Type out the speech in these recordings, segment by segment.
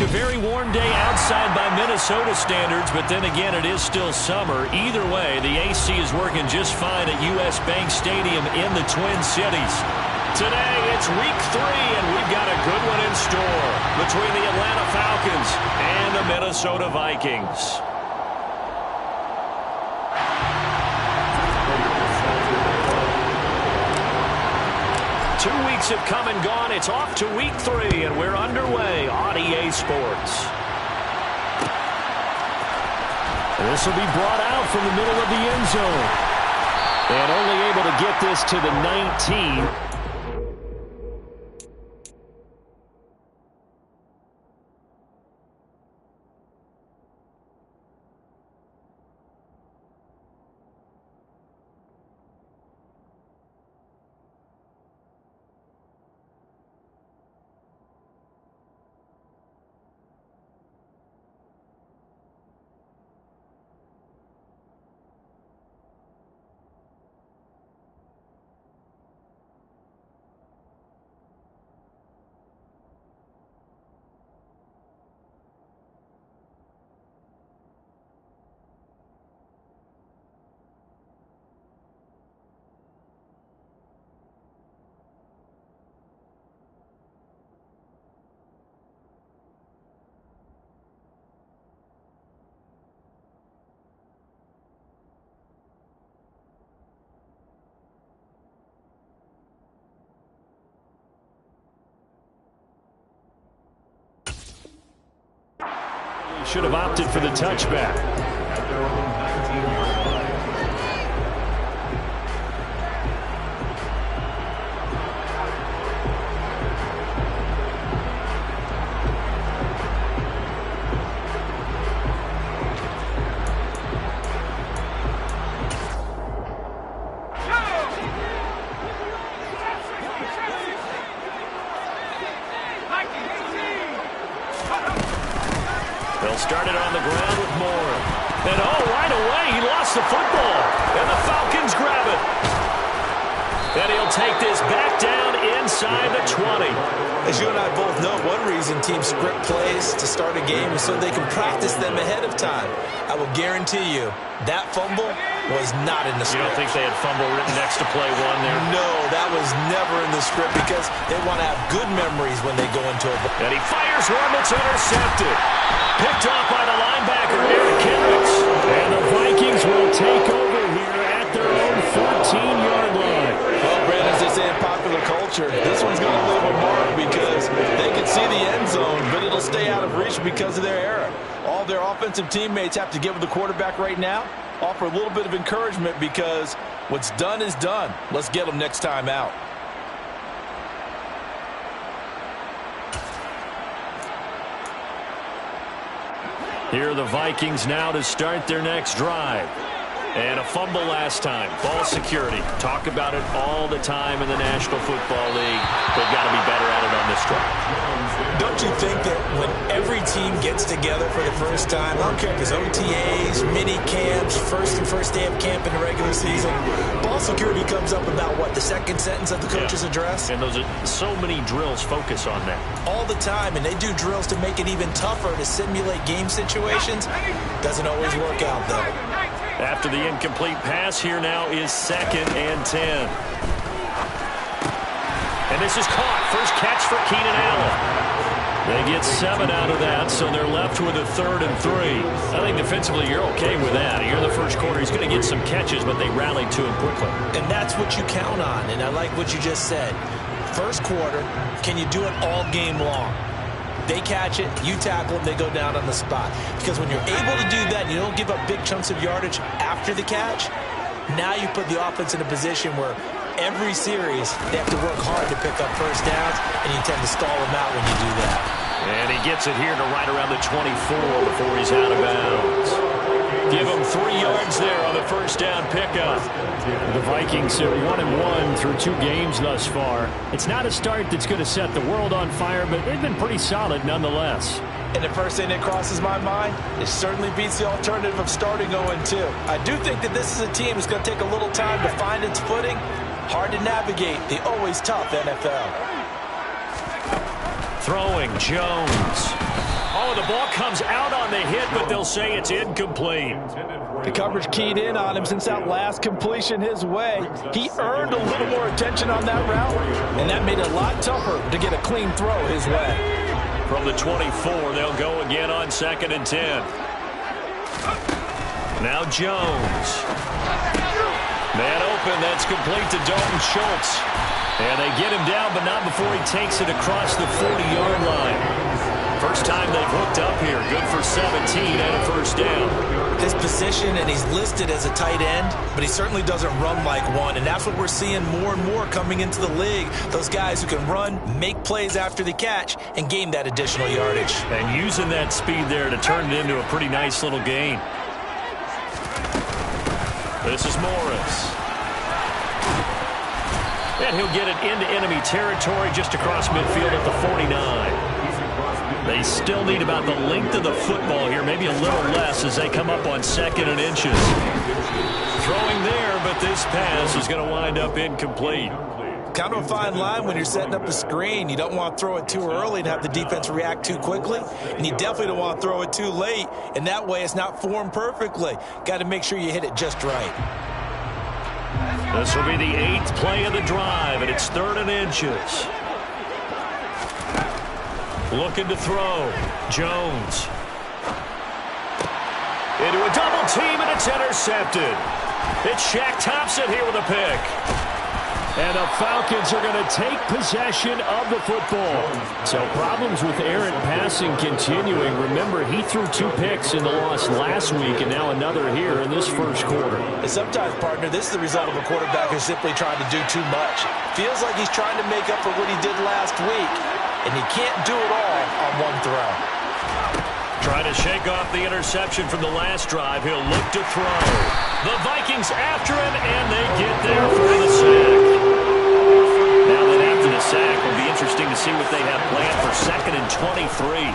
a very warm day outside by Minnesota standards, but then again, it is still summer. Either way, the AC is working just fine at U.S. Bank Stadium in the Twin Cities. Today, it's week 3, and we've got a good one in store between the Atlanta Falcons and the Minnesota Vikings. 2 weeks have come and gone. It's off to week 3, and we're underway on EA Sports. This will be brought out from the middle of the end zone. And only able to get this to the 19. Should have opted for the touchback. They'll start it on the ground with Moore. And right away, he lost the football. And the Falcons grab it. And he'll take this back down inside the 20. As you and I both know, one reason teams script plays to start a game is so they can practice them ahead of time. I will guarantee you that fumble was not in the script. You don't think they had fumble written next to play 1 there? No, that was never in the script because they want to have good memories when they go into a... And he fires one that's intercepted. Picked off by the linebacker, Eric Kendricks. And the Vikings will take over here at their own 14-yard line. Well, Brandon, as they say in popular culture, this one's going to leave a mark because they can see the end zone, but it'll stay out of reach because of their error. All their offensive teammates have to give the quarterback right now, offer a little bit of encouragement because what's done is done. Let's get them next time out. Here are the Vikings now to start their next drive. And a fumble last time. Ball security. Talk about it all the time in the National Football League. They've got to be better at it on this drive. Don't you think that when every team gets together for the first time, I don't care if it's OTAs, mini camps, first day of camp in the regular season, ball security comes up about what, the second sentence of the coach's address? And those are so many drills focus on that. All the time, and they do drills to make it even tougher to simulate game situations. Doesn't always work out, though. After the incomplete pass, here now is 2nd and 10. And this is caught. First catch for Keenan Allen. They get 7 out of that, so they're left with a 3rd and 3. I think defensively you're okay with that. Here in the first quarter, he's going to get some catches, but they rallied to him quickly. And that's what you count on, and I like what you just said. First quarter, can you do it all game long? They catch it, you tackle them, they go down on the spot. Because when you're able to do that and you don't give up big chunks of yardage after the catch, now you put the offense in a position where every series they have to work hard to pick up first downs, and you tend to stall them out when you do that. And he gets it here to right around the 24 before he's out of bounds. Give him 3 yards there on the first down pickup. The Vikings are 1-1 through 2 games thus far. It's not a start that's going to set the world on fire, but they've been pretty solid nonetheless. And the first thing that crosses my mind, it certainly beats the alternative of starting 0-2. I do think that this is a team that's going to take a little time to find its footing. Hard to navigate the always tough NFL. Throwing Jones. Oh, the ball comes out on the hit, but they'll say it's incomplete. The coverage keyed in on him since that last completion his way. He earned a little more attention on that route, and that made it a lot tougher to get a clean throw his way. From the 24, they'll go again on 2nd and 10. Now Jones. Man open, that's complete to Dalton Schultz. And they get him down, but not before he takes it across the 40-yard line. First time they've hooked up here. Good for 17 and a first down. His position, and he's listed as a tight end, but he certainly doesn't run like one, and that's what we're seeing more and more coming into the league. Those guys who can run, make plays after the catch, and gain that additional yardage. And using that speed there to turn it into a pretty nice little gain. This is Morris. And he'll get it into enemy territory just across midfield at the 49. They still need about the length of the football here, maybe a little less as they come up on 2nd and inches. Throwing there, but this pass is going to wind up incomplete. Kind of a fine line when you're setting up the screen. You don't want to throw it too early and have the defense react too quickly, and you definitely don't want to throw it too late, and that way it's not formed perfectly. Got to make sure you hit it just right. This will be the 8th play of the drive, and it's 3rd and inches. Looking to throw. Jones. Into a double team, and it's intercepted. It's Shaq Thompson here with a pick. And the Falcons are going to take possession of the football. So problems with errant passing continuing. Remember, he threw 2 picks in the loss last week, and now another here in this first quarter. And sometimes, partner, this is the result of a quarterback who's simply trying to do too much. Feels like he's trying to make up for what he did last week, and he can't do it all on one throw. Trying to shake off the interception from the last drive. He'll look to throw. The Vikings after him, and they get there for the sack. Now that after the sack, it'll be interesting to see what they have planned for 2nd and 23.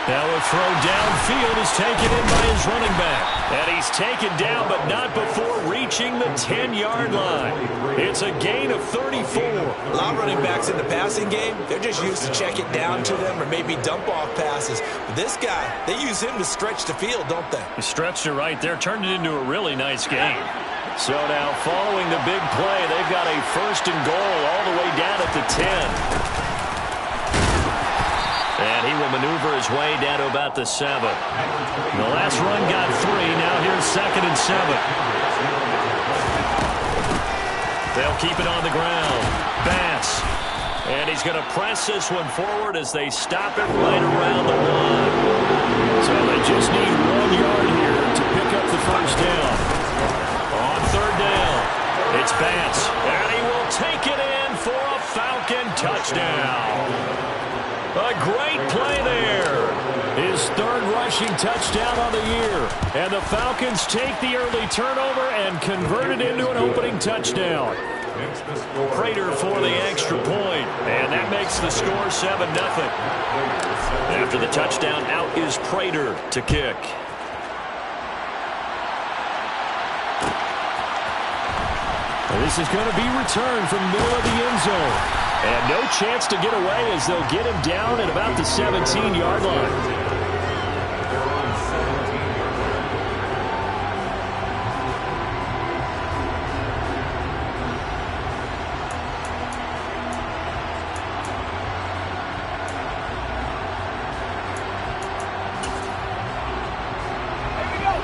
Now a throw downfield is taken in by his running back. And he's taken down, but not before reaching the 10-yard line. It's a gain of 34. A lot of running backs in the passing game, they're just used to check it down to them or maybe dump off passes. But this guy, they use him to stretch the field, don't they? He stretched it right there, turned it into a really nice game. So now following the big play, they've got a 1st and goal all the way down at the 10. And he will maneuver his way down to about the 7. The last run got 3. Now here's 2nd and 7. They'll keep it on the ground. Bass. And he's going to press this one forward as they stop it right around the 1. So they just need 1 yard here to pick up the first down. On 3rd down, it's Bass. And he will take it in for a Falcon touchdown. A great play there. His 3rd rushing touchdown on the year. And the Falcons take the early turnover and convert it into an opening touchdown. Prater for the extra point. And that makes the score 7-0. After the touchdown, out is Prater to kick. This is going to be returned from the middle of the end zone. And no chance to get away as they'll get him down at about the 17-yard line.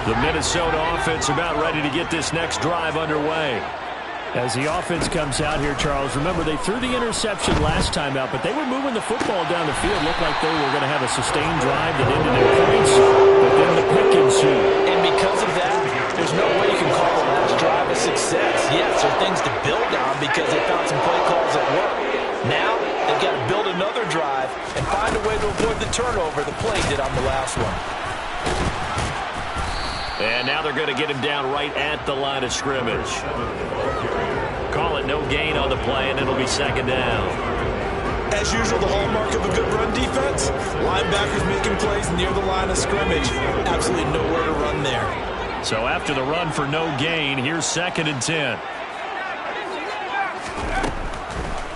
The Minnesota offense about ready to get this next drive underway. As the offense comes out here, Charles, remember they threw the interception last time out, but they were moving the football down the field. Looked like they were going to have a sustained drive that ended in points, but then the pick ensued. And because of that, there's no way you can call the last drive a success. Yes, there are things to build on because they found some play calls that work. Now, they've got to build another drive and find a way to avoid the turnover the play did on the last one. And now they're going to get him down right at the line of scrimmage. Call it no gain on the play, and it'll be 2nd down. As usual, the hallmark of a good run defense, linebackers making plays near the line of scrimmage. Absolutely nowhere to run there. So after the run for no gain, here's 2nd and 10.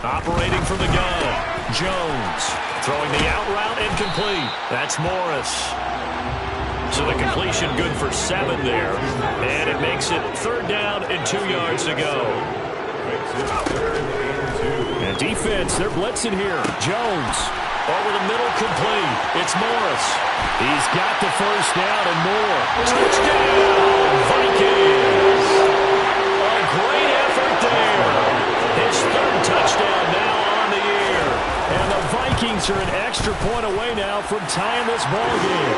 Operating from the gun, Jones. Throwing the out route incomplete. That's Morris. So the completion good for 7 there. And it makes it 3rd down and 2 yards to go. And defense, they're blitzing here. Jones. Over the middle, complete. It's Morris. He's got the 1st down and more. Touchdown, Vikings. A great effort there. His 3rd touchdown now on the year. And the Vikings are an extra point away now from tying this ball game.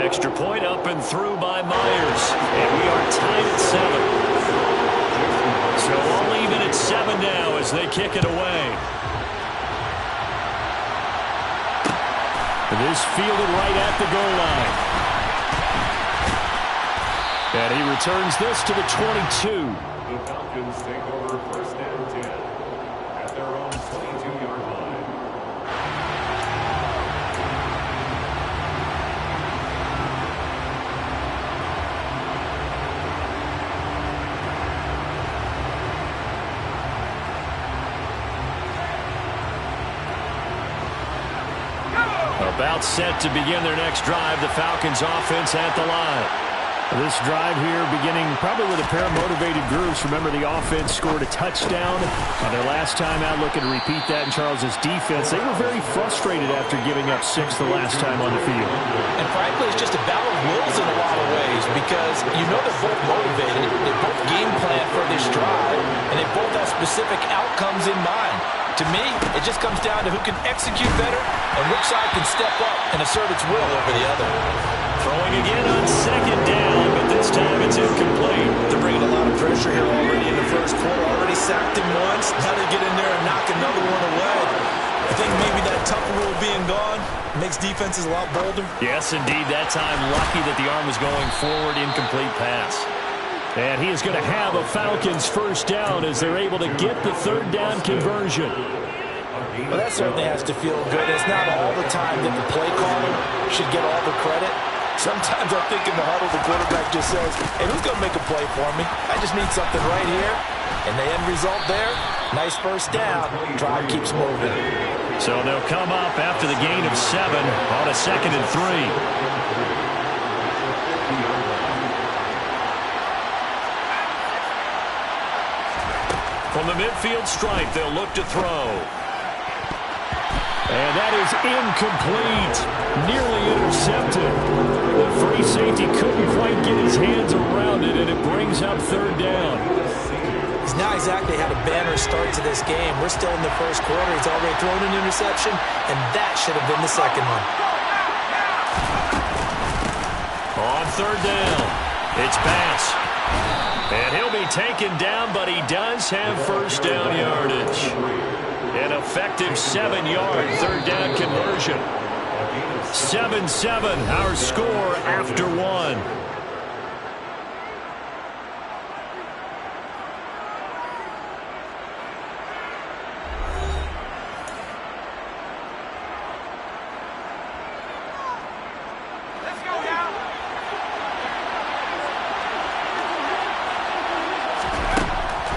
Extra point up and through by Myers. And we are tied at 7. So all even at 7 now as they kick it away. This fielded right at the goal line. And he returns this to the 22. The Falcons take over 1st and 10 at their own 22-yard line. About set to begin their next drive. The Falcons offense at the line. This drive here beginning probably with a pair of motivated groups. Remember, the offense scored a touchdown on their last time out, looking to repeat that in Charles's defense. They were very frustrated after giving up 6 the last time on the field. And frankly, it's just a battle of wills in a lot of ways because you know they're both motivated. They both game plan for this drive, and they both have specific outcomes in mind. To me, it just comes down to who can execute better and which side can step up and assert its will over the other. Throwing again on 2nd down, but this time it's incomplete. They're bringing a lot of pressure here already in the 1st quarter. Already sacked him once. Now they get in there and knock another one away. I think maybe that tougher rule being gone makes defenses a lot bolder. Yes, indeed. That time lucky that the arm was going forward. Incomplete pass. And he is going to have a Falcons 1st down as they're able to get the 3rd down conversion. Well, that certainly has to feel good. It's not all the time that the play caller should get all the credit. Sometimes I think in the huddle the quarterback just says, hey, who's going to make a play for me? I just need something right here. And the end result there, nice 1st down. Drive keeps moving. So they'll come up after the gain of 7 on a 2nd and 3. From the midfield stripe, they'll look to throw. And that is incomplete. Nearly intercepted. The free safety couldn't quite get his hands around it, and it brings up 3rd down. He's not exactly had a banner start to this game. We're still in the 1st quarter. He's already thrown an interception, and that should have been the 2nd one. On 3rd down, it's Bass. And he'll be taken down, but he does have 1st down yardage. An effective 7-yard 3rd down conversion. 7-7, our score after 1.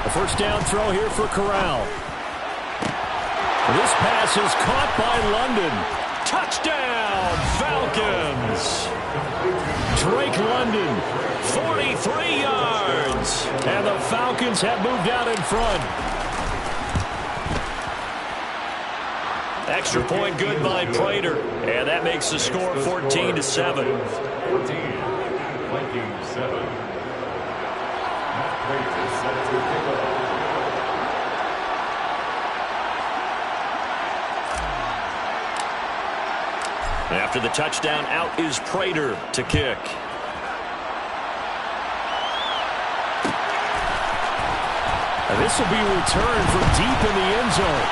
A 1st down throw here for Corral. This pass is caught by London. Touchdown, Falcons. Drake London, 43 yards. And the Falcons have moved out in front. Extra point good by Prater. And that makes the score 14-7. 14, Vikings 7. Prater set to kick off. After the touchdown, out is Prater to kick. And this will be returned from deep in the end zone.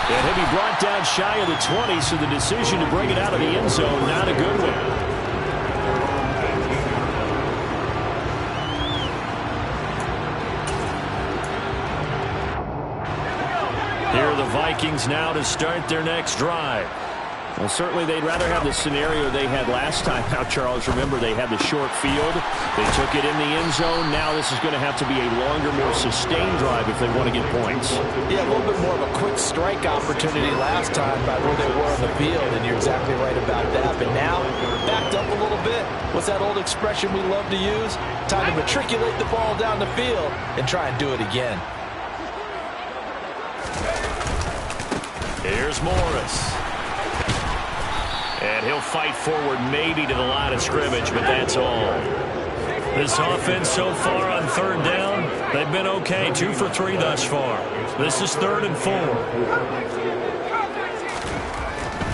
And he'll be brought down shy of the 20, so the decision to bring it out of the end zone, not a good one. Here are the Vikings now to start their next drive. Well, certainly they'd rather have the scenario they had last time out, Charles. Remember, they had the short field. They took it in the end zone. Now this is going to have to be a longer, more sustained drive if they want to get points. Yeah, a little bit more of a quick strike opportunity last time by where they were on the field, and you're exactly right about that. But now, backed up a little bit. What's that old expression we love to use? Time to matriculate the ball down the field and try and do it again. Here's Morris. And he'll fight forward maybe to the line of scrimmage, but that's all. This offense so far on third down, they've been okay. 2 for 3 thus far. This is 3rd and 4.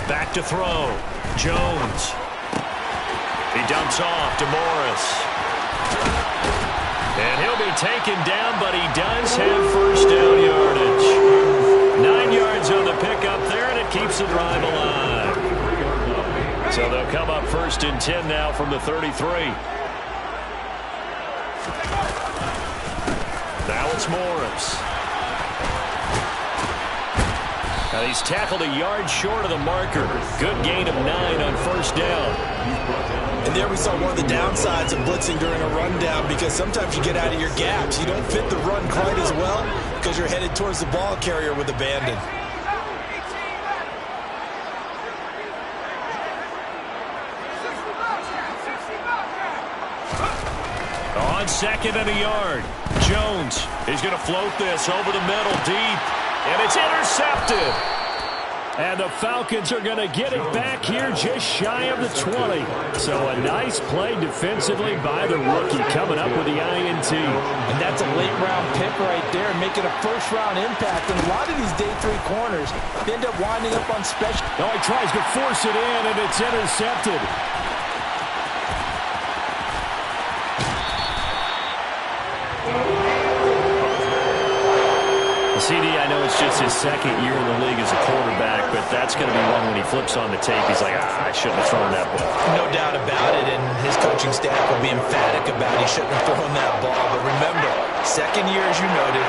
Back to throw. Jones. He dumps off to Morris. And he'll be taken down, but he does have first down yardage. 9 yards on the pickup there, and it keeps the drive alive. So they'll come up 1st and 10 now from the 33. Now it's Morris. Now he's tackled a yard short of the marker. Good gain of 9 on 1st down. And there we saw one of the downsides of blitzing during a rundown, because sometimes you get out of your gaps. You don't fit the run quite as well because you're headed towards the ball carrier with abandon. On 2nd and a yard. Jones is going to float this over the middle deep. And it's intercepted. And the Falcons are going to get it back here just shy of the 20. So a nice play defensively by the rookie, coming up with the INT. And that's a late-round pick right there, making a first-round impact. And a lot of these day 3 corners end up winding up on special. No, he tries to force it in, and it's intercepted. CD, I know it's just his 2nd year in the league as a quarterback, but that's going to be one when he flips on the tape. He's like, I shouldn't have thrown that ball. No doubt about it, and his coaching staff will be emphatic about he shouldn't have thrown that ball. But remember, 2nd year, as you noted,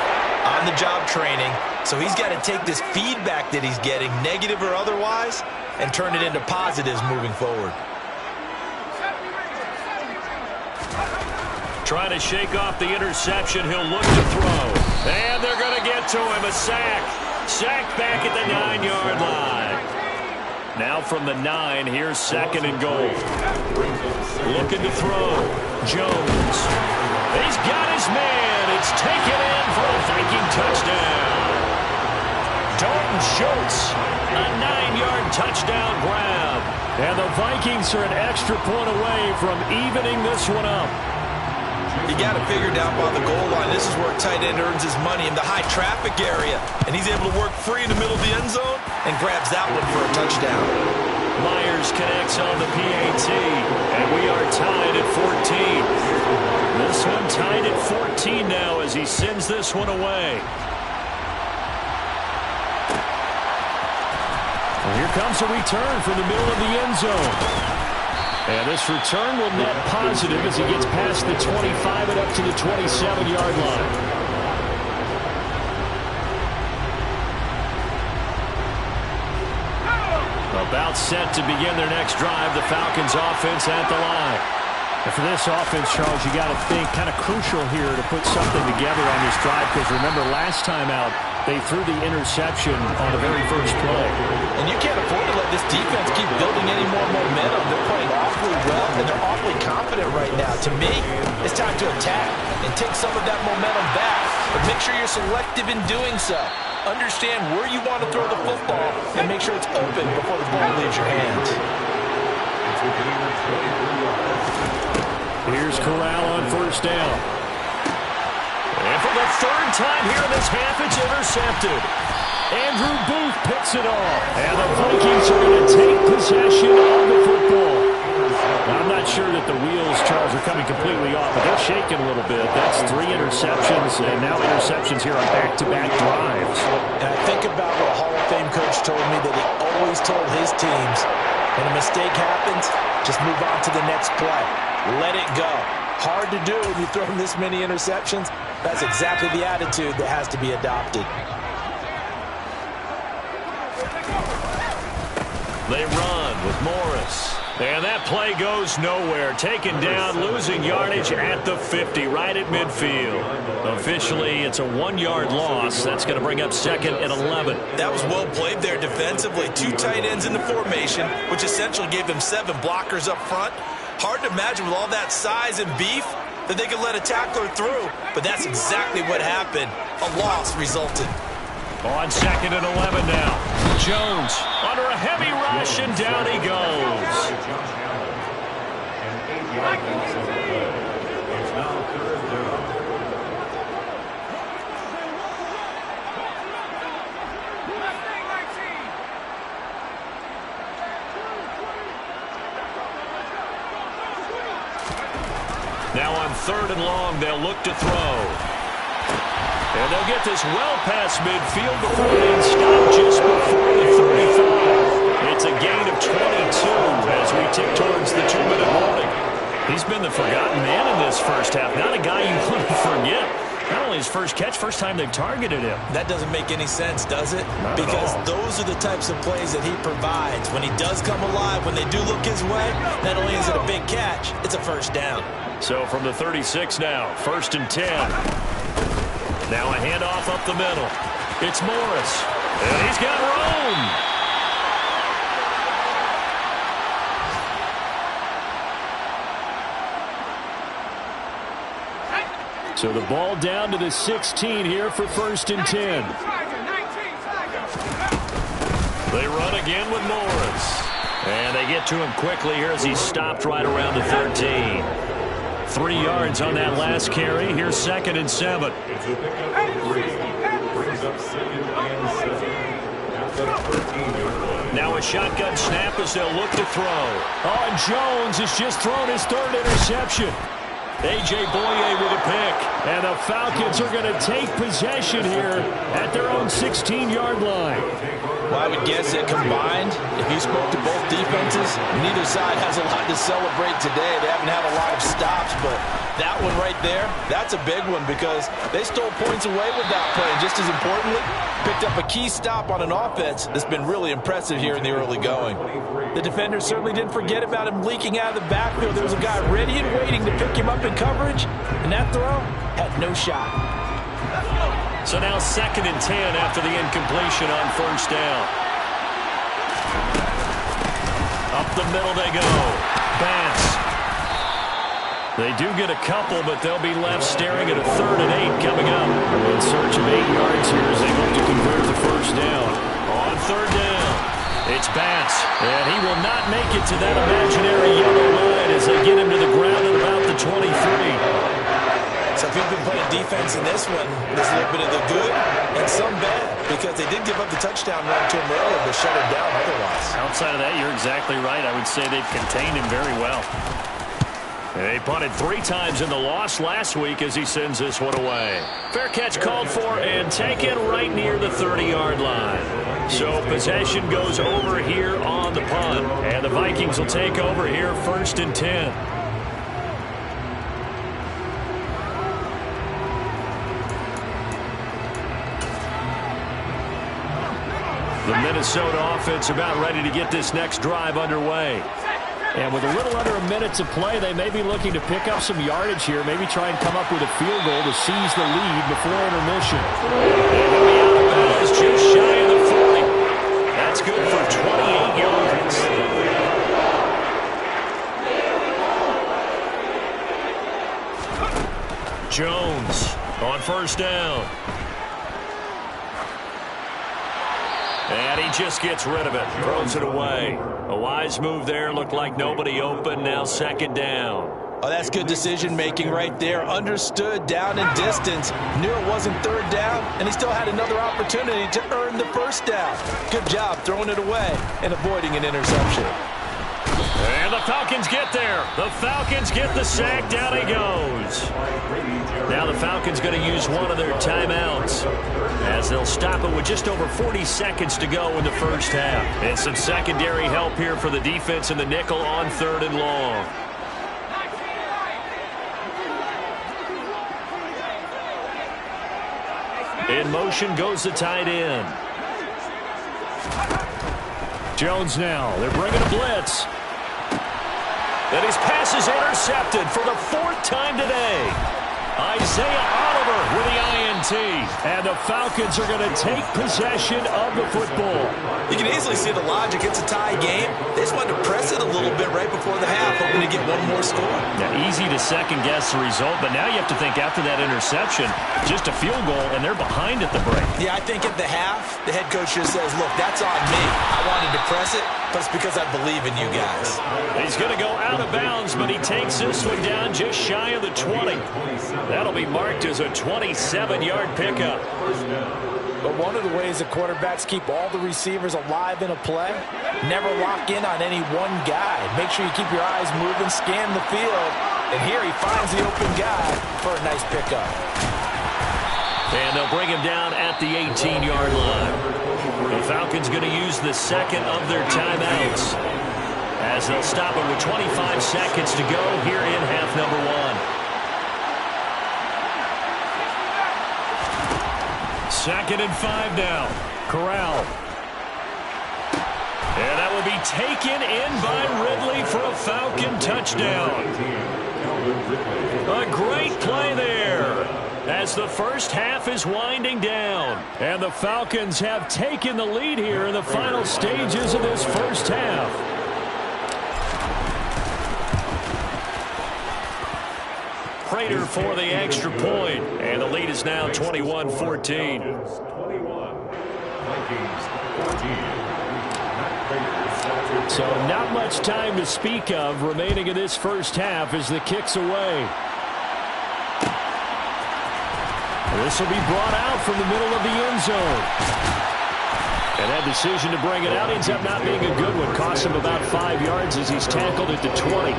on-the-job training, so he's got to take this feedback that he's getting, negative or otherwise, and turn it into positives moving forward. Trying to shake off the interception. He'll look to throw. And they're going to get to him. A sack. Sacked back at the 9-yard line. Now from the 9, here's 2nd and goal. Looking to throw. Jones. He's got his man. It's taken in for a Viking touchdown. Dalton Schultz. A 9-yard touchdown grab. And the Vikings are an extra point away from evening this one up. You got to figure down by the goal line. This is where a tight end earns his money, in the high traffic area. And he's able to work free in the middle of the end zone and grabs that one for a touchdown. Myers connects on the PAT. And we are tied at 14. This one tied at 14 now as he sends this one away. Well, here comes a return from the middle of the end zone. And this return will net positive as he gets past the 25 and up to the 27-yard line. About set to begin their next drive, the Falcons offense at the line. And for this offense, Charles, you got to think kind of crucial here to put something together on this drive, because remember last time out, they threw the interception on the very first play. And you can't afford to let this defense keep building any more momentum. They're playing awfully well, and they're awfully confident right now. To me, it's time to attack and take some of that momentum back. But make sure you're selective in doing so. Understand where you want to throw the football and make sure it's open before the ball leaves your hands. Here's Corral on 1st down. And for the 3rd time here in this half, it's intercepted. Andrew Booth picks it off. And the Vikings are going to take possession of the football. Now, I'm not sure that the wheels, Charles, are coming completely off, but they're shaking a little bit. That's 3 interceptions, and now interceptions here on back-to-back drives. And I think about what a Hall of Fame coach told me that he always told his teams, when a mistake happens, just move on to the next play. Let it go. Hard to do when you throw this many interceptions. That's exactly the attitude that has to be adopted. They run with Morris. And that play goes nowhere. Taken down, losing yardage at the 50, right at midfield. Officially, it's a 1-yard loss. That's going to bring up 2nd and 11. That was well played there defensively. 2 tight ends in the formation, which essentially gave them 7 blockers up front. Hard to imagine with all that size and beef that they could let a tackler through. But that's exactly what happened. A loss resulted. On 2nd and 11 now. Jones under a heavy rush, and down he goes. It's now 3rd down. Now on 3rd and long, they'll look to throw. And they'll get this well past midfield before they stop just before the 35. It's a gain of 22 as we tick towards the 2-minute warning. He's been the forgotten man in this first half. Not a guy you want to forget. Not only his first catch, first time they've targeted him. That doesn't make any sense, does it? Not because at all. those are the types of plays that he provides. When he does come alive, when they do look his way, not only is it a big catch, it's a first down. So from the 36 now, 1st and 10. Now a handoff up the middle. It's Morris. And he's got room. So the ball down to the 16 here for 1st and 10. They run again with Morris. And they get to him quickly here as he's stopped right around the 13. 3 yards on that last carry. Here's 2nd and 7. It's a pickup of 3. Brings up 2nd and 7. At the 13-yard line. Now a shotgun snap as they'll look to throw. Oh, and Jones has just thrown his 3rd interception. A.J. Boye with a pick. And the Falcons are going to take possession here at their own 16-yard line. Well, I would guess that combined, if you spoke to both defenses, neither side has a lot to celebrate today. They haven't had a lot of stops, but that one right there, that's a big one because they stole points away with that play. And just as importantly, picked up a key stop on an offense that's been really impressive here in the early going. The defenders certainly didn't forget about him leaking out of the backfield. There was a guy ready and waiting to pick him up in coverage, and that throw had no shot. So now 2nd and 10 after the incompletion on 1st down. Up the middle they go. Pass. They do get a couple, but they'll be left staring at a 3rd and 8 coming up. In search of 8 yards here as they look to convert the 1st down. On 3rd down, it's Bass. And he will not make it to that imaginary yellow line as they get him to the ground at about the 23. So if you've been playing defense in this one, there's a little bit of the good and some bad because they did give up the touchdown run to him earlier but shut him down otherwise. Outside of that, you're exactly right. I would say they've contained him very well. They punted 3 times in the loss last week as he sends this one away. Fair catch called for and taken right near the 30-yard line. So possession goes over here on the punt. And the Vikings will take over here 1st and 10. The Minnesota offense about ready to get this next drive underway. And with a little under a minute to play, they may be looking to pick up some yardage here, maybe try and come up with a field goal to seize the lead before intermission. And he'll be out of bounds just shy of the 40. That's good for 28 yards. Jones on 1st down. And he just gets rid of it, throws it away. A wise move there, looked like nobody open, now 2nd down. Oh, that's good decision-making right there. Understood down and distance. Knew it wasn't 3rd down, and he still had another opportunity to earn the 1st down. Good job throwing it away and avoiding an interception. And the Falcons get there. The Falcons get the sack. Down he goes. Now the Falcons going to use one of their timeouts as they'll stop it with just over 40 seconds to go in the first half. And some secondary help here for the defense in the nickel on 3rd and long. In motion goes the tight end. Jones now. They're bringing a blitz. And his pass is intercepted for the 4th time today. Isaiah Oliver with the INT. And the Falcons are going to take possession of the football. You can easily see the logic. It's a tie game. They just wanted to press it a little bit right before the half, hoping to get one more score. Now, easy to second-guess the result, but now you have to think after that interception, just a field goal, and they're behind at the break. Yeah, I think at the half, the head coach just says, look, that's on me. I wanted to press it, but it's because I believe in you guys. He's going to go out of bounds, but he takes this one down just shy of the 20. That'll be marked as a 27-yard pickup. But one of the ways that quarterbacks keep all the receivers alive in a play, never lock in on any one guy. Make sure you keep your eyes moving, scan the field, and here he finds the open guy for a nice pickup. And they'll bring him down at the 18-yard line. The Falcons going to use the second of their timeouts as they'll stop it with 25 seconds to go here in half number 1. 2nd and 5 now. Corral. And that will be taken in by Ridley for a Falcon touchdown. A great play there as the first half is winding down. And the Falcons have taken the lead here in the final stages of this first half. Prater for the extra point, and the lead is now 21-14. So not much time to speak of remaining in this first half as the kick's away. This will be brought out from the middle of the end zone. And that decision to bring it out ends up not being a good one. Costs him about 5 yards as he's tackled at the 20.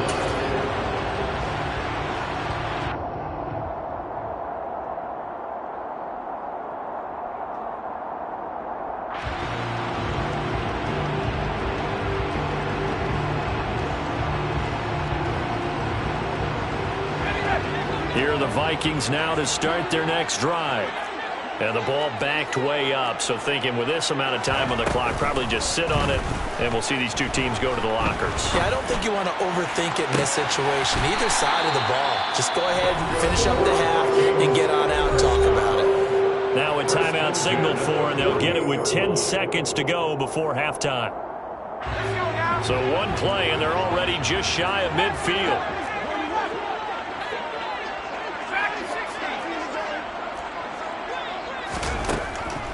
Here are the Vikings now to start their next drive. And the ball backed way up, so thinking with this amount of time on the clock, probably just sit on it, and we'll see these two teams go to the lockers. Yeah, I don't think you want to overthink it in this situation. Either side of the ball. Just go ahead and finish up the half and get on out and talk about it. Now a timeout signaled for, and they'll get it with 10 seconds to go before halftime. So one play, and they're already just shy of midfield.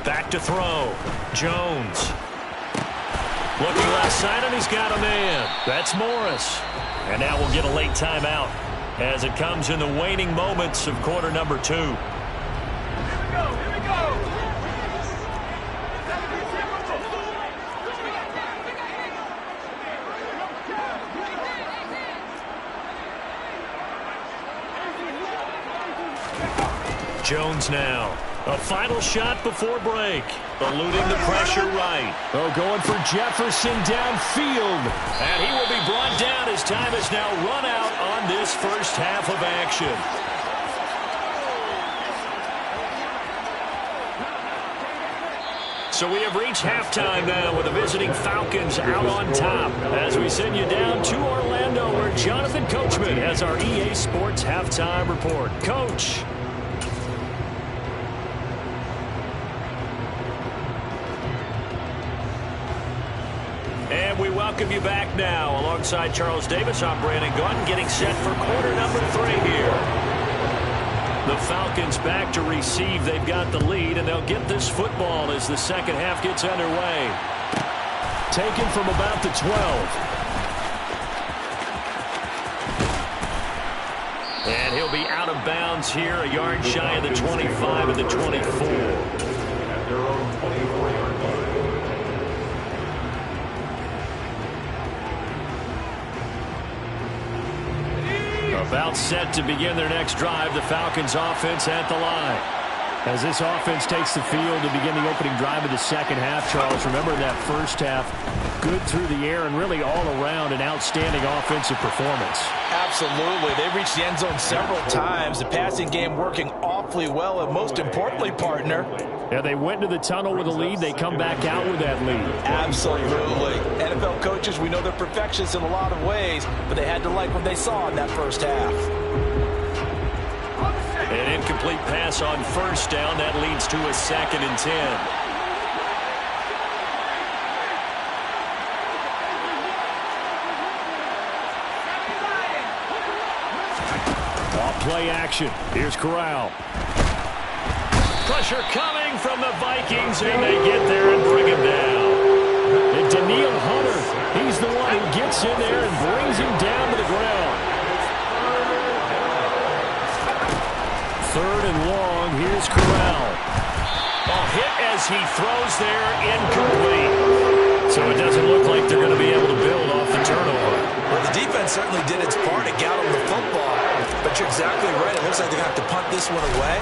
Back to throw. Jones. Looking left side, and he's got a man. That's Morris. And now we'll get a late timeout as it comes in the waning moments of quarter number 2. Here we go. Jones now. A final shot before break. Eluding the pressure right. Oh, going for Jefferson downfield. And he will be brought down as time is now run out on this first half of action. So we have reached halftime now with the visiting Falcons out on top as we send you down to Orlando where Jonathan Coachman has our EA Sports halftime report. Coach. And we welcome you back now. Alongside Charles Davis, I'm Brandon Gunn, getting set for quarter number 3 here. The Falcons back to receive. They've got the lead, and they'll get this football as the second half gets underway. Taken from about the 12. And he'll be out of bounds here, a yard shy of the 25 and the 24. At their own 24-yard line. About set to begin their next drive, the Falcons offense at the line. As this offense takes the field to begin the opening drive of the second half, Charles, remember that first half, good through the air and really all around an outstanding offensive performance. Absolutely. They've reached the end zone several times. The passing game working awfully well, and most importantly, partner, Yeah, they went to the tunnel with a lead. They come back out with that lead. Absolutely. NFL coaches, we know they're perfectionists in a lot of ways, but they had to like what they saw in that first half. An incomplete pass on first down. That leads to a 2nd and 10. Play action. Here's Corral. Pressure coming from the Vikings, and they get there and bring him down. And Daniil Hunter, he's the one who gets in there and brings him down to the ground. 3rd and long. Here's Corral. Hit as he throws there, incomplete. So it doesn't look like they're going to be able to build off the turnover. Well, the defense certainly did its part. It got them the football. But you're exactly right. It looks like they're going to have to punt this one away.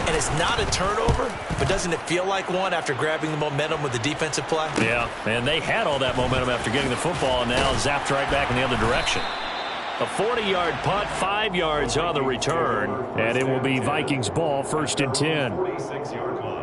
And it's not a turnover, but doesn't it feel like one after grabbing the momentum with the defensive play? Yeah, and they had all that momentum after getting the football, and now zapped right back in the other direction. A 40-yard punt, 5 yards on the return. And it will be Vikings ball, 1st and 10. 46-yard line.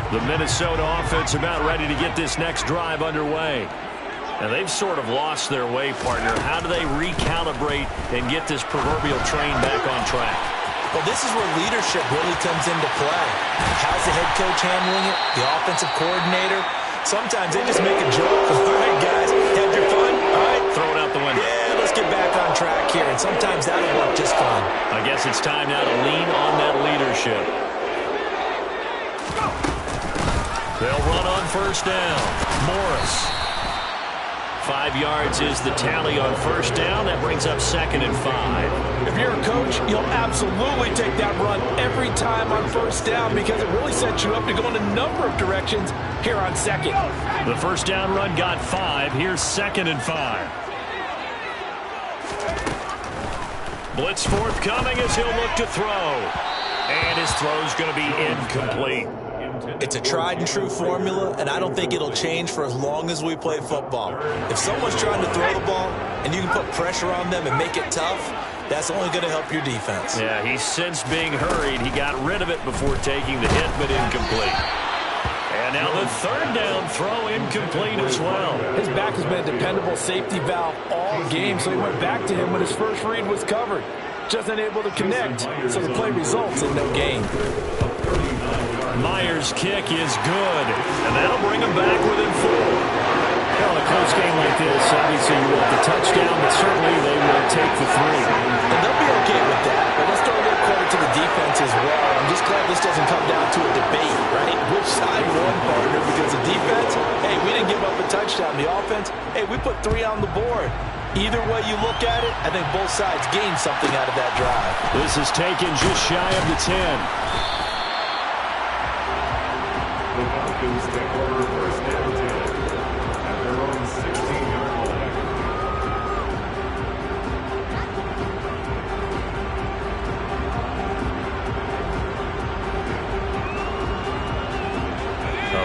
The Minnesota offense about ready to get this next drive underway. And they've sort of lost their way, partner. How do they recalibrate and get this proverbial train back on track? Well, this is where leadership really comes into play. How's the head coach handling it? The offensive coordinator? Sometimes they just make a joke. All right, guys, had your fun? All right. Throw it out the window. Yeah, let's get back on track here. And sometimes that'll work just fine. I guess it's time now to lean on that leadership. They'll run on first down. Morris. 5 yards is the tally on first down. That brings up 2nd and 5. If you're a coach, you'll absolutely take that run every time on first down because it really sets you up to go in a number of directions here on 2nd. The first down run got 5. Here's 2nd and 5. Blitz forthcoming as he'll look to throw. And his throw's going to be incomplete. It's a tried-and-true formula, and I don't think it'll change for as long as we play football. If someone's trying to throw the ball and you can put pressure on them and make it tough, that's only going to help your defense. Yeah, he's since being hurried. He got rid of it before taking the hit, but incomplete. And now the 3rd down throw incomplete as well. His back has been a dependable safety valve all game, so he went back to him when his first read was covered. Just unable to connect, so the play results in no gain. Myers' kick is good, and that'll bring him back within 4. Well, in a close game like this, obviously you want the touchdown, but certainly they will take the 3. And they'll be okay with that, but let's throw a little credit to the defense as well. I'm just glad this doesn't come down to a debate, right? Which side won, partner? Because the defense, hey, we didn't give up a touchdown. The offense, hey, we put 3 on the board. Either way you look at it, I think both sides gained something out of that drive. This is taken just shy of the 10. The Falcons take over first down 10 at their own 16-yard line.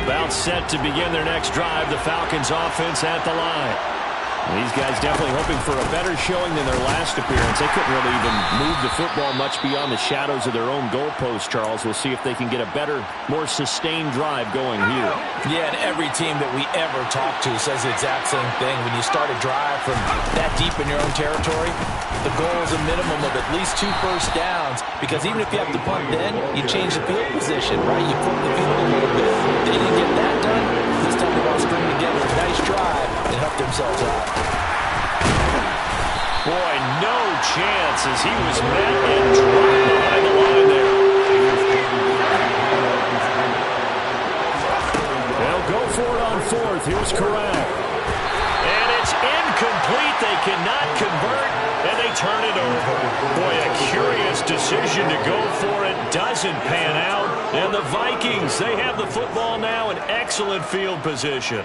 About set to begin their next drive, the Falcons offense at the line. These guys definitely hoping for a better showing than their last appearance. They couldn't really even move the football much beyond the shadows of their own goalpost, Charles. We'll see if they can get a better, more sustained drive going here. Yeah, and every team that we ever talk to says the exact same thing. When you start a drive from that deep in your own territory, the goal is a minimum of at least 2 first downs, because even if you have to punt then, you change the field position, right? You flip the field a little bit. They didn't get that done. This time they want to string together a nice drive and help themselves out. Boy, no chance as he was met and dropped behind the line there. They'll go for it on 4th. Here's Corral. And it's incomplete. They cannot convert, and they turn it over. Boy, a curious decision to go for it. Doesn't pan out. And the Vikings, they have the football now in excellent field position.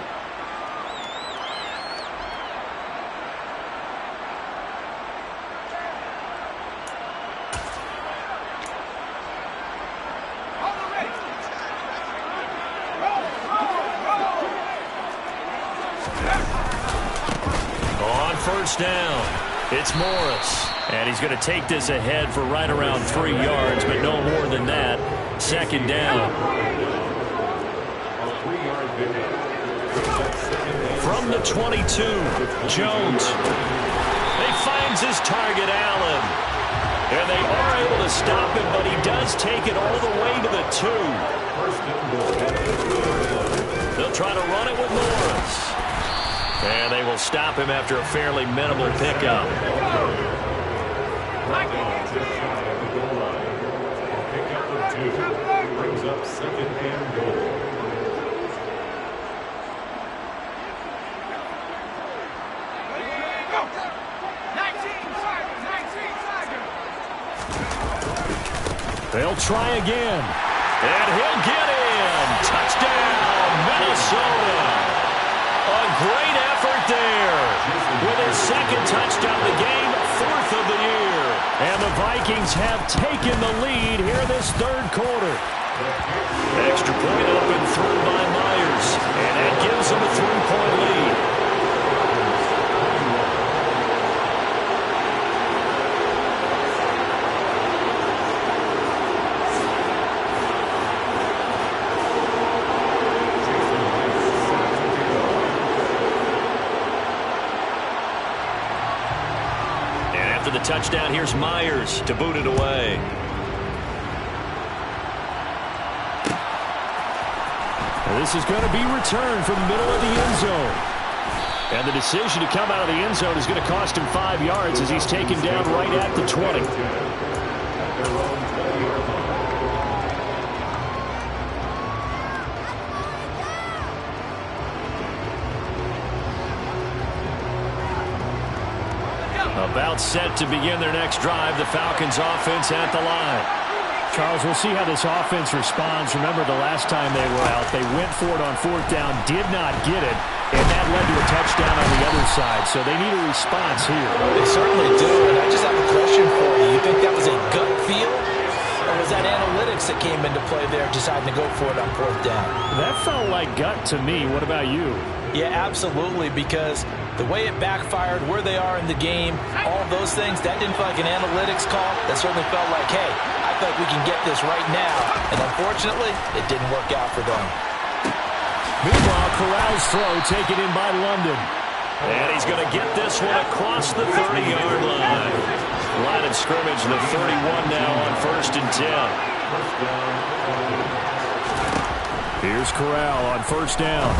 down. It's Morris. And he's going to take this ahead for right around 3 yards, but no more than that. Second down. From the 22, Jones. He finds his target, Allen. And they are able to stop him, but he does take it all the way to the 2. They'll try to run it with Morris. And they will stop him after a fairly minimal pickup. Pickup of 2 brings up second and goal. They'll try again. And he'll get in. Touchdown, Minnesota. A great effort there. With his second touchdown of the game, 4th of the year. And the Vikings have taken the lead here this third quarter. Extra point up and through by Myers. And that gives them a 3-point lead. The touchdown, here's Myers to boot it away. This is going to be returned from the middle of the end zone. And the decision to come out of the end zone is going to cost him 5 yards as he's taken down right at the 20. About set to begin their next drive. The Falcons offense at the line. Charles, we'll see how this offense responds. Remember the last time they were out, they went for it on 4th down, did not get it, and that led to a touchdown on the other side. So they need a response here. They certainly do, and I just have a question for you. You think that was a gut feel, or was that analytics that came into play there deciding to go for it on 4th down? That felt like gut to me. What about you? Yeah, absolutely, because the way it backfired, where they are in the game, all of those things, that didn't feel like an analytics call. That certainly felt like, hey, I feel like we can get this right now. And unfortunately, it didn't work out for them. Meanwhile, Corral's throw taken in by London. And he's going to get this one across the 30-yard line. Line of scrimmage, the 31 now on 1st and 10. Here's Corral on 1st down.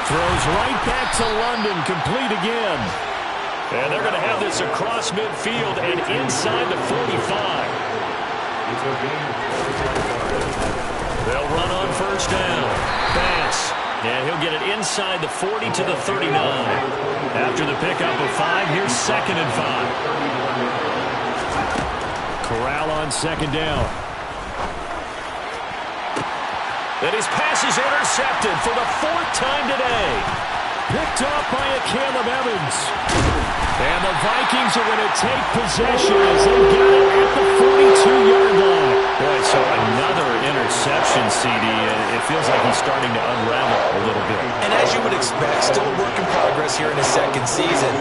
Throws right back to London, complete again. And they're going to have this across midfield and inside the 45. They'll run on 1st down. Pass. And he'll get it inside the 40 to the 39. After the pickup of 5, here's 2nd and 5. Corral on 2nd down. And his pass is intercepted for the 4th time today. Picked off by a Caleb Evans. And the Vikings are going to take possession as they get it at the 42-yard line. Boy, so another interception, CD. It feels like he's starting to unravel a little bit. And as you would expect, still a work in progress here in his 2nd season.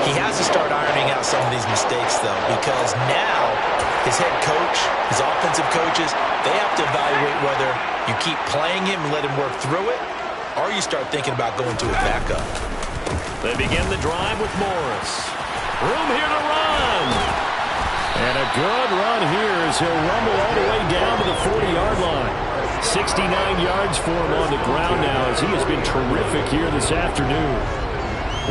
He has to start ironing out some of these mistakes, though, because now his head coach, his offensive coaches, they have to evaluate whether you keep playing him and let him work through it, or you start thinking about going to a backup. They begin the drive with Morris. Room here to run. And a good run here as he'll rumble all the way down to the 40-yard line. 69 yards for him on the ground now as he has been terrific here this afternoon.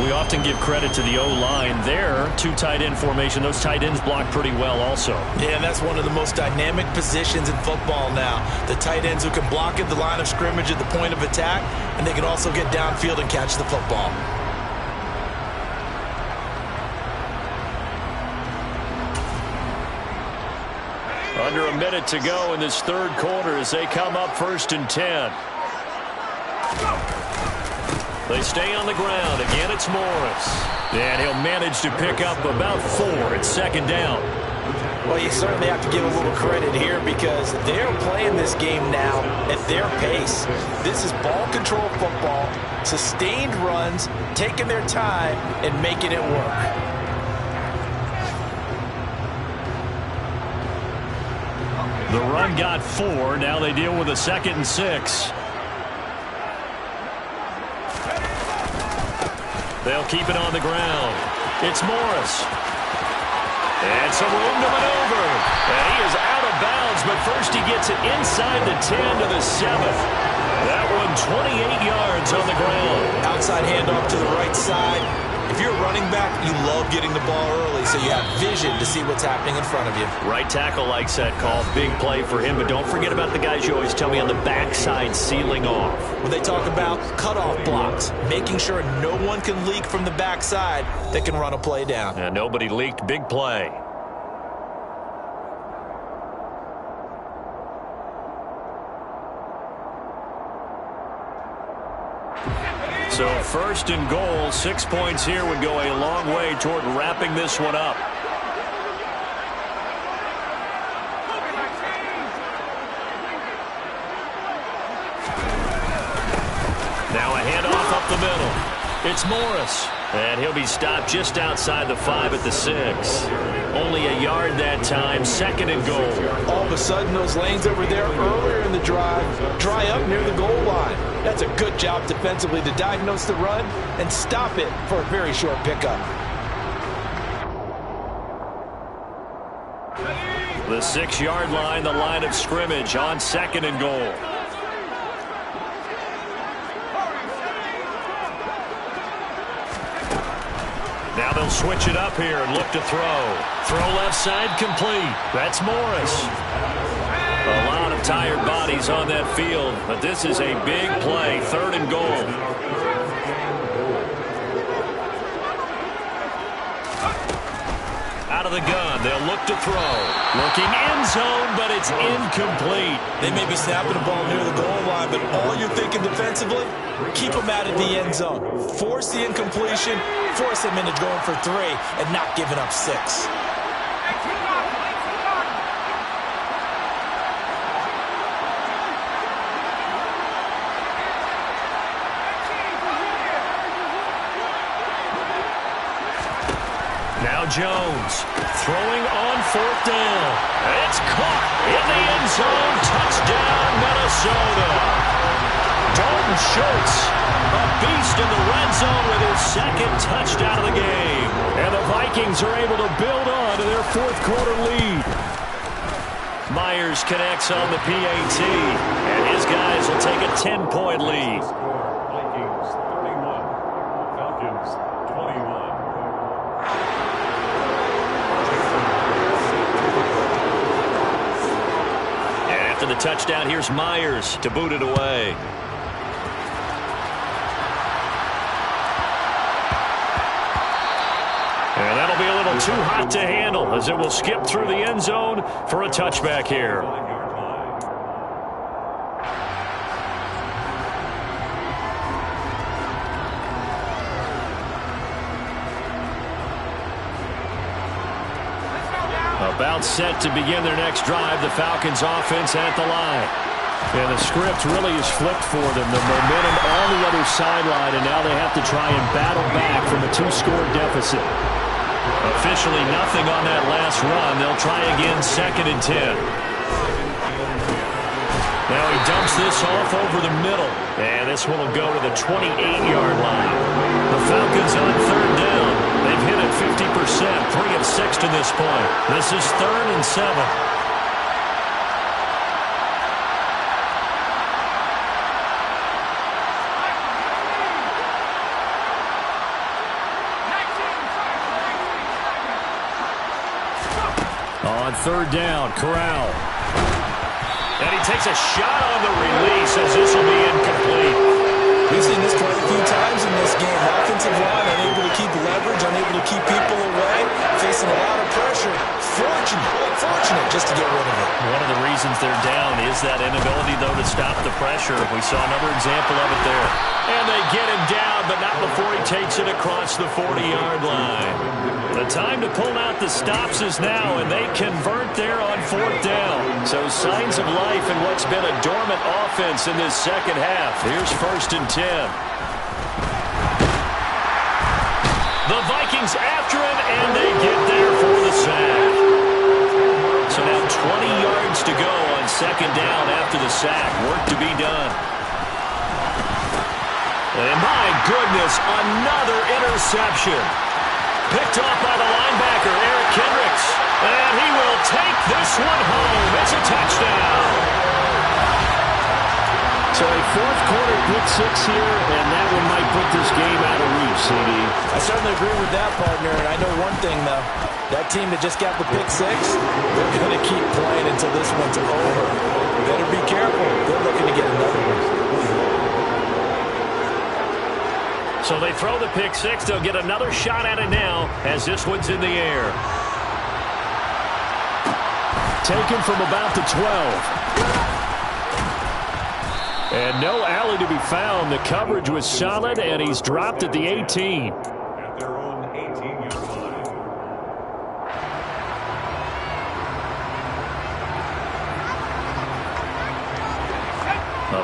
We often give credit to the O-line there. 2 tight end formation. Those tight ends block pretty well also. Yeah, and that's one of the most dynamic positions in football now. The tight ends who can block at the line of scrimmage at the point of attack, and they can also get downfield and catch the football. Under a minute to go in this third quarter as they come up 1st and 10. They stay on the ground. Again, it's Morris. And he'll manage to pick up about 4 at 2nd down. Well, you certainly have to give a little credit here because they're playing this game now at their pace. This is ball control football, sustained runs, taking their time, and making it work. The run got 4. Now they deal with a 2nd and 6. They'll keep it on the ground. It's Morris. And some room to maneuver. And he is out of bounds, but first he gets it inside the 10 to the 7. That one 28 yards on the ground. Outside handoff to the right side. If you're a running back, you love getting the ball early so you have vision to see what's happening in front of you. Right tackle likes that call. Big play for him, but don't forget about the guys you always tell me on the backside sealing off. When they talk about cutoff blocks, making sure no one can leak from the backside that can run a play down. And nobody leaked. Big play. So 1st and goal, 6 points here would go a long way toward wrapping this one up. Now a handoff up the middle. It's Morris. And he'll be stopped just outside the 5 at the 6. Only a yard that time, 2nd and goal. All of a sudden, those lanes over there earlier in the drive dry up near the goal line. That's a good job defensively to diagnose the run and stop it for a very short pickup. The 6-yard line, the line of scrimmage on 2nd and goal. Now they'll switch it up here and look to throw. Throw left side complete. That's Morris. A lot of tired bodies on that field, but this is a big play. 3rd and goal. Out of the gun, they'll look to throw. Looking end zone, but it's incomplete. They may be snapping the ball near the goal line, but all you're thinking defensively, keep them out of the end zone. Force the incompletion, force them into going for 3, and not giving up 6. Now Jones throwing on 4th down. It's caught in the end zone. Touchdown, Minnesota. Dalton Schultz, a beast in the red zone with his 2nd touchdown of the game. And the Vikings are able to build on to their 4th quarter lead. Myers connects on the PAT, and his guys will take a 10-point lead. Vikings 31, Falcons 21. After the touchdown, here's Myers to boot it away. And that'll be a little too hot to handle as it will skip through the end zone for a touchback here. About set to begin their next drive, the Falcons offense at the line. And the script really is flipped for them. The momentum on the other sideline, and now they have to try and battle back from a 2-score deficit. Officially nothing on that last run. They'll try again 2nd and 10. Now he dumps this off over the middle. And this one will go to the 28-yard line. The Falcons on 3rd down. They've hit it 50%, 3 of 6 to this point. This is 3rd and 7. On 3rd down, Corral. And he takes a shot on the release as this will be incomplete. We've seen this play a few times in this game. Offensive line unable to keep leverage, unable to keep people away, facing a lot of pressure. pressure. Fortunate just to get rid of it. One of the reasons they're down is that inability, though, to stop the pressure. We saw another example of it there. And they get him down, but not before he takes it across the 40-yard line. The time to pull out the stops is now, and they convert there on 4th down. So signs of life in what's been a dormant offense in this second half. Here's 1st and 10. The Vikings after him, and they get there for the sack. So now 20 yards to go on 2nd down after the sack. Work to be done. And my goodness, another interception. Picked off by the linebacker, Eric Kendricks. And he will take this one home. It's a touchdown. So a 4th quarter pick 6 here, and that one might put this game out of reach, CD. I certainly agree with that, partner. And I know one thing, though. That team that just got the pick 6, they're going to keep playing until this one's over. Better be careful. They're looking to get another one. So they throw the pick 6. They'll get another shot at it now as this one's in the air. Taken from about the 12. And no alley to be found. The coverage was solid, and he's dropped at the 18. At their own 18-yard line.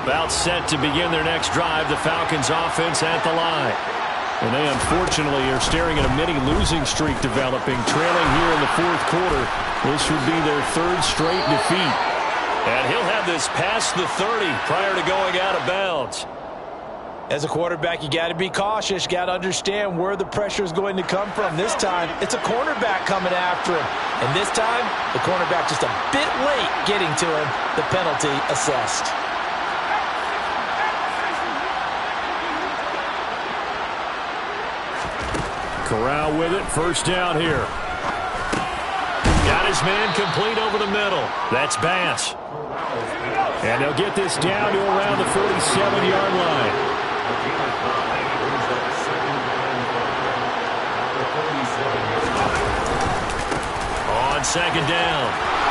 About set to begin their next drive, the Falcons offense at the line. And they unfortunately are staring at a mini losing streak developing, trailing here in the 4th quarter. This would be their 3rd straight defeat. And he'll have this past the 30 prior to going out of bounds. As a quarterback, you got to be cautious. You got to understand where the pressure is going to come from. This time, it's a cornerback coming after him. And this time, the cornerback just a bit late getting to him. The penalty assessed. Corral with it. 1st down here. Got his man complete over the middle. That's Bass. And they'll get this down to around the 47-yard line. On 2nd down,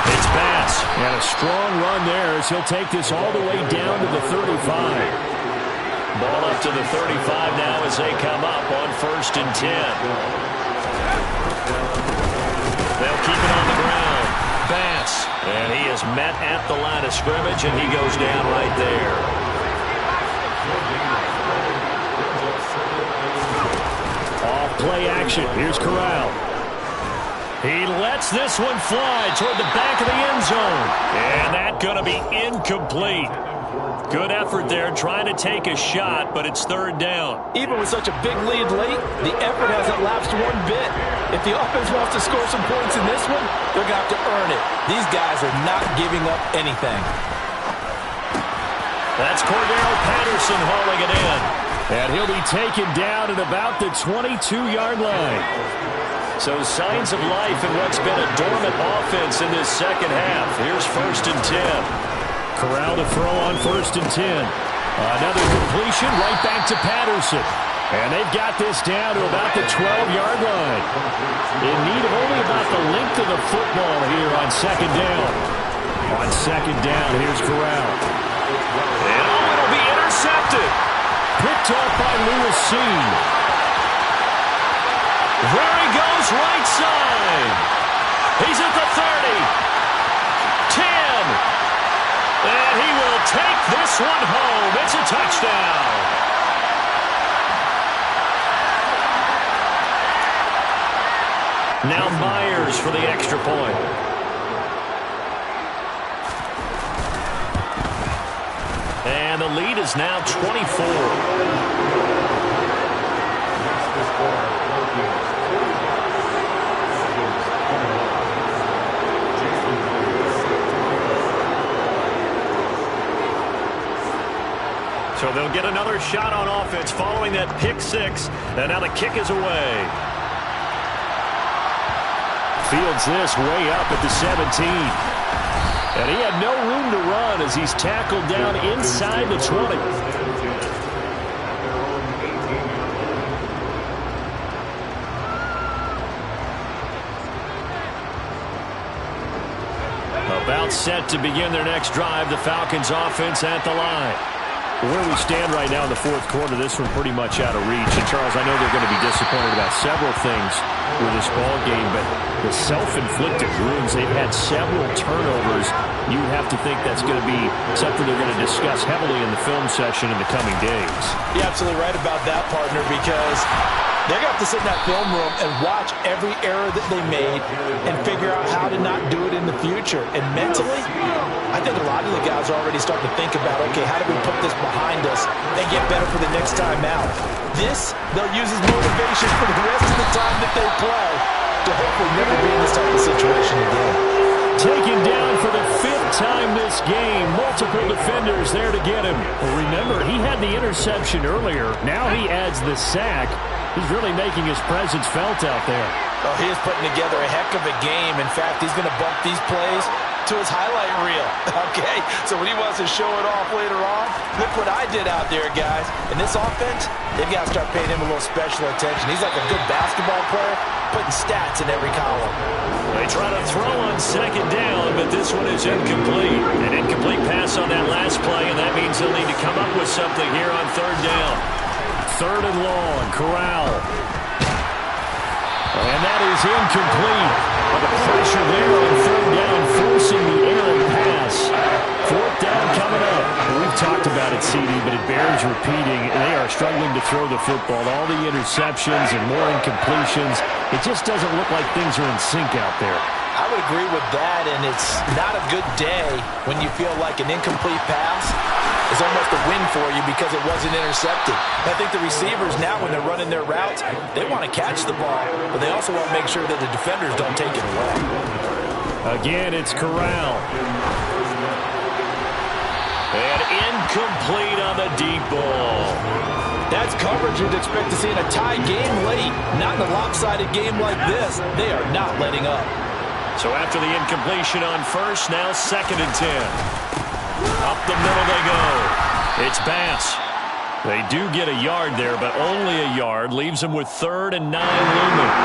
it's Bass. And a strong run there as he'll take this all the way down to the 35. Ball up to the 35 now as they come up on 1st and 10. They'll keep it on the ground. Bass. And he is met at the line of scrimmage, and he goes down right there. Off play action. Here's Corral. He lets this one fly toward the back of the end zone. And that's going to be incomplete. Good effort there trying to take a shot, but it's 3rd down. Even with such a big lead late, the effort hasn't lapsed one bit. If the offense wants to score some points in this one, they're going to have to earn it. These guys are not giving up anything. That's Cordero Patterson hauling it in. And he'll be taken down at about the 22-yard line. So signs of life in what's been a dormant offense in this second half. Here's 1st and 10. Corral to throw on 1st and 10. Another completion right back to Patterson. And they've got this down to about the 12-yard line. In need of only about the length of the football here on 2nd down. On 2nd down, here's Corral. And it'll be intercepted. Picked off by Lewis Seen. There he goes, right side. He's at the 30. 10. And he will take this one home. It's a touchdown. Now Myers for the extra point. And the lead is now 24. So they'll get another shot on offense following that pick 6. And now the kick is away. Fields this way up at the 17. And he had no room to run as he's tackled down inside the 20. About set to begin their next drive. The Falcons offense at the line. Where we stand right now in the fourth quarter, this one pretty much out of reach. And, Charles, I know they're going to be disappointed about several things with this ball game, but the self-inflicted wounds, they've had several turnovers. You have to think that's going to be something they're going to discuss heavily in the film session in the coming days. You're absolutely right about that, partner, because they're going to have to sit in that film room and watch every error that they made and figure out how to not do it in the future. And mentally, I think a lot of the guys are already starting to think about, okay, how do we put this behind us and get better for the next time out? This, they'll use as motivation for the rest of the time that they play to hopefully never be in this type of situation again. Taken down for the fifth time this game. Multiple defenders there to get him. Well, remember, he had the interception earlier. Now he adds the sack. He's really making his presence felt out there. Oh, he is putting together a heck of a game. In fact, he's going to bump these plays to his highlight reel. Okay, so when he wants to show it off later on, look what I did out there, guys. In this offense, they've got to start paying him a little special attention. He's like a good basketball player, putting stats in every column. They try to throw on second down, but this one is incomplete. An incomplete pass on that last play, and that means they'll need to come up with something here on third down. Third and long, Corral. And that is incomplete. The pressure there on third down, forcing the errant pass. Fourth down coming up. We've talked about it, CD, but it bears repeating. They are struggling to throw the football. All the interceptions and more incompletions. It just doesn't look like things are in sync out there. I would agree with that, and it's not a good day when you feel like an incomplete pass is almost a win for you because it wasn't intercepted. I think the receivers now, when they're running their routes, they want to catch the ball, but they also want to make sure that the defenders don't take it away. Again, it's Corral. And incomplete on the deep ball. That's coverage you'd expect to see in a tie game late. Not in a lopsided game like this. They are not letting up. So after the incompletion on first, now 2nd and 10. Up the middle they go. It's Bass. They do get a yard there, but only a yard. Leaves them with 3rd and 9 looming.